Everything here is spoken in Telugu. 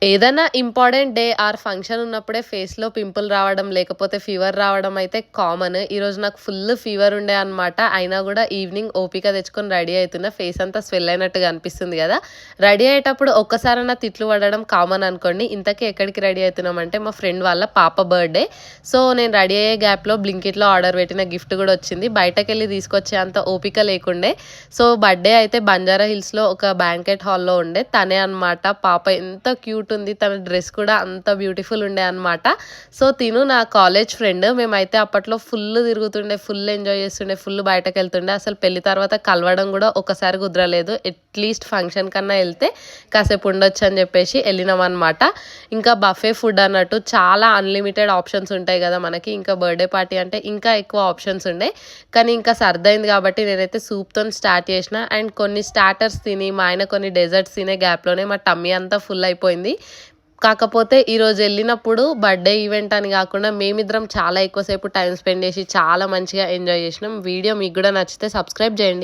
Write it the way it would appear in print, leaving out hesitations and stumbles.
ఏదైనా ఇంపార్టెంట్ డే ఆర్ ఫంక్షన్ ఉన్నప్పుడే ఫేస్‌లో పింపుల్ రావడం, లేకపోతే ఫీవర్ రావడం అయితే కామన్. ఈరోజు నాకు ఫుల్ ఫీవర్ ఉండే అనమాట. అయినా గూడా ఈవినింగ్ ఓపిక తెచ్చుకొని రెడీ అయితున్నా. ఫేస్ అంతా స్వెల్ అయినట్టుగా అనిపిస్తుంది గదా! రెడీ అయ్యేటప్పుడు ఒక్కసారన్నా తిట్లు పడడం కామన్ అనుకోండి. ఇంతకీ ఎక్కడికి రెడీ అయితున్నామంటే మా ఫ్రెండ్ వాళ్ళ పాప బర్త్‌డే. సో, నేను రెడీ అయ్యే గ్యాప్‌లో బ్లింకిట్‌లో ఆర్డర్ పెట్టిన గిఫ్ట్ గూడా వచ్చింది. బయటకెళ్ళి తీసుకొచ్చే అంత ఓపిక లేకుండే. సో, బర్త్‌డే అయితే బంజారా హిల్స్‌లో ఒక బ్యాంకెట్ హాల్‌లో ఉండే. తనే అనమాట. పాప ఎంత క్యూట్ ఉంది. తన డ్రెస్ కూడా అంత బ్యూటిఫుల్ ఉండే అనమాట. సో, తిను నా కాలేజ్ ఫ్రెండ్. మేమైతే అప్పట్లో ఫుల్ తిరుగుతుండే, ఫుల్ ఎంజాయ్ చేస్తుండే, ఫుల్ బయటకెళ్తుండే. అసలు పెళ్లి తర్వాత కలవడం కూడా ఒక్కసారి కుదరలేదు. అట్లీస్ట్ ఫంక్షన్ కన్నా వెళ్తే కాసేపు ఉండొచ్చు అని చెప్పేసి వెళ్ళినామన్నమాట. ఇంకా బఫే ఫుడ్ అన్నట్టు చాలా అన్లిమిటెడ్ ఆప్షన్స్ ఉంటాయి కదా మనకి. ఇంకా బర్త్డే పార్టీ అంటే ఇంకా ఎక్కువ ఆప్షన్స్ ఉండే. కానీ ఇంకా సర్దైంది కాబట్టి నేనైతే సూప్తో స్టార్ట్ చేసిన. అండ్ కొన్ని స్టార్టర్స్ తిని మా ఆయన కొన్ని డెజర్ట్స్ తినే గ్యాప్లోనే మా టమ్మీ అంతా ఫుల్ అయిపోయింది. కాకపోతే ఈరోజు వెళ్ళినప్పుడు బర్త్డే ఈవెంట్ అని కాకుండా మేమిద్దరం చాలా ఎక్కువసేపు టైం స్పెండ్ చేసి చాలా మంచిగా ఎంజాయ్ చేసినాం. వీడియో మీకు కూడా నచ్చితే సబ్స్క్రైబ్ చేయండి.